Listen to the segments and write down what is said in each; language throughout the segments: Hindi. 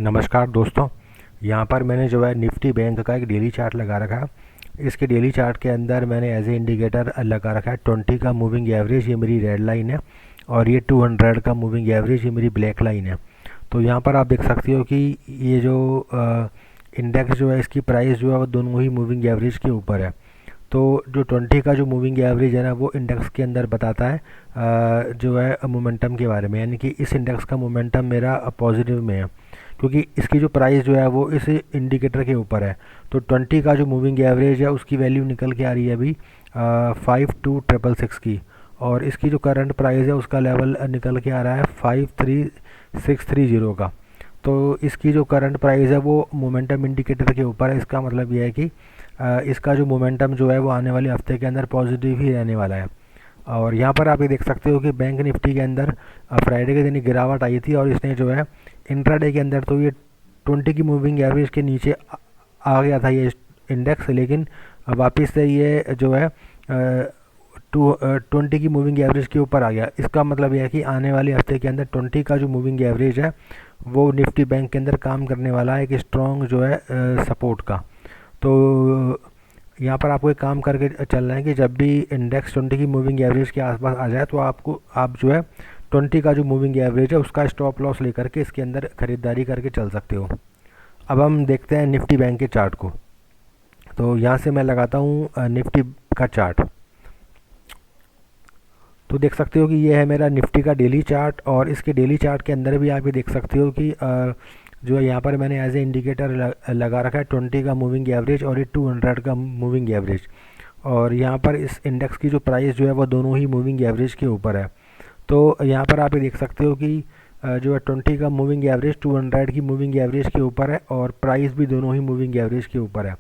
नमस्कार दोस्तों, यहाँ पर मैंने जो है निफ्टी बैंक का एक डेली चार्ट लगा रखा है। इसके डेली चार्ट के अंदर मैंने एज ए इंडिकेटर लगा रखा है 20 का मूविंग एवरेज, ये मेरी रेड लाइन है, और ये 200 का मूविंग एवरेज, ये मेरी ब्लैक लाइन है। तो यहाँ पर आप देख सकते हो कि ये जो इंडेक्स जो है इसकी प्राइस जो है वो दोनों ही मूविंग एवरेज के ऊपर है। तो जो 20 का जो मूविंग एवरेज है ना, वो इंडेक्स के अंदर बताता है जो है मोमेंटम के बारे में, यानी कि इस इंडेक्स का मोमेंटम मेरा पॉजिटिव में है, क्योंकि इसकी जो प्राइस जो है वो इस इंडिकेटर के ऊपर है। तो 20 का जो मूविंग एवरेज है उसकी वैल्यू निकल के आ रही है अभी 52,666 की, और इसकी जो करंट प्राइस है उसका लेवल निकल के आ रहा है 53,630 का। तो इसकी जो करंट प्राइस है वो मोमेंटम इंडिकेटर के ऊपर है। इसका मतलब यह है कि इसका जो मोमेंटम जो है वो आने वाले हफ्ते के अंदर पॉजिटिव ही रहने वाला है। और यहाँ पर आप ये देख सकते हो कि बैंक निफ्टी के अंदर फ्राइडे के दिन गिरावट आई थी, और इसने जो है इंट्राडे के अंदर तो ये 20 की मूविंग एवरेज के नीचे आ गया था ये इंडेक्स, लेकिन वापस से ये जो है 20 की मूविंग एवरेज के ऊपर आ गया। इसका मतलब यह है कि आने वाले हफ्ते के अंदर 20 का जो मूविंग एवरेज है वो निफ्टी बैंक के अंदर काम करने वाला है एक स्ट्रॉन्ग जो है सपोर्ट का। तो यहाँ पर आपको एक काम करके चलना है कि जब भी इंडेक्स 20 की मूविंग एवरेज के आसपास आ जाए तो आप जो है 20 का जो मूविंग एवरेज है उसका स्टॉप लॉस लेकर के इसके अंदर ख़रीदारी करके चल सकते हो। अब हम देखते हैं निफ्टी बैंक के चार्ट को। तो यहाँ से मैं लगाता हूँ निफ्टी का चार्ट। तो देख सकते हो कि ये है मेरा निफ्टी का डेली चार्ट, और इसके डेली चार्ट के अंदर भी आप ये देख सकते हो कि जो है यहाँ पर मैंने एज ए इंडिकेटर लगा रखा है 20 का मूविंग एवरेज और ये 200 का मूविंग एवरेज, और यहाँ पर इस इंडेक्स की जो प्राइस जो है वो दोनों ही मूविंग एवरेज के ऊपर है। तो यहाँ पर आप ये देख सकते हो कि जो है 20 का मूविंग एवरेज 200 की मूविंग एवरेज के ऊपर है, और प्राइस भी दोनों ही मूविंग एवरेज के ऊपर है।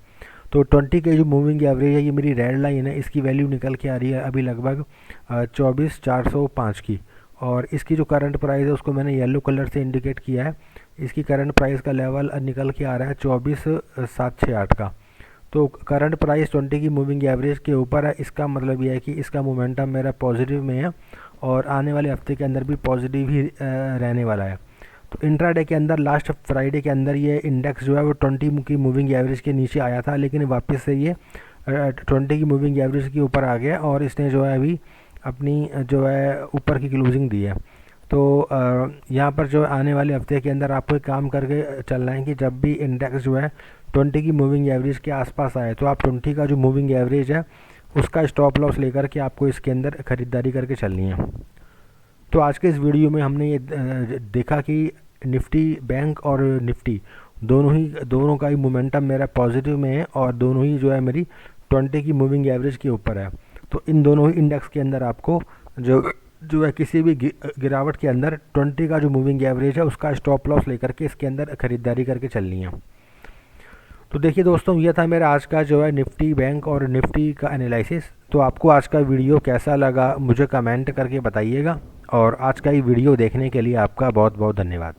तो 20 के जो मूविंग एवरेज है ये मेरी रेड लाइन है, इसकी वैल्यू निकल के आ रही है अभी लगभग 24,405 की, और इसकी जो करंट प्राइस है उसको मैंने येलो कलर से इंडिकेट किया है। इसकी करंट प्राइस का लेवल निकल के आ रहा है 24,768 का। तो करंट प्राइस 20 की मूविंग एवरेज के ऊपर है। इसका मतलब यह है कि इसका मोमेंटम मेरा पॉजिटिव में है, और आने वाले हफ्ते के अंदर भी पॉजिटिव ही रहने वाला है। तो इंट्राडे के अंदर लास्ट फ्राइडे के अंदर ये इंडेक्स जो है वो 20 की मूविंग एवरेज के नीचे आया था, लेकिन वापस से ये 20 की मूविंग एवरेज के ऊपर आ गया, और इसने जो है अभी अपनी जो है ऊपर की क्लोजिंग दी है। तो यहाँ पर जो आने वाले हफ्ते के अंदर आपको एक काम करके चलना है कि जब भी इंडेक्स जो है 20 की मूविंग एवरेज के आसपास आए तो आप 20 का जो मूविंग एवरेज है उसका स्टॉप लॉस लेकर के आपको इसके अंदर ख़रीदारी करके चलनी है। तो आज के इस वीडियो में हमने ये देखा कि निफ्टी बैंक और निफ्टी दोनों का ही मोमेंटम मेरा पॉजिटिव में है, और दोनों ही जो है मेरी 20 की मूविंग एवरेज के ऊपर है। तो इन दोनों ही इंडेक्स के अंदर आपको जो है किसी भी गिरावट के अंदर 20 का जो मूविंग एवरेज है उसका स्टॉप लॉस लेकर के इसके अंदर ख़रीदारी करके चलनी है। तो देखिए दोस्तों, ये था मेरा आज का जो है निफ्टी बैंक और निफ्टी का एनालिसिस। तो आपको आज का वीडियो कैसा लगा मुझे कमेंट करके बताइएगा, और आज का ये वीडियो देखने के लिए आपका बहुत बहुत धन्यवाद।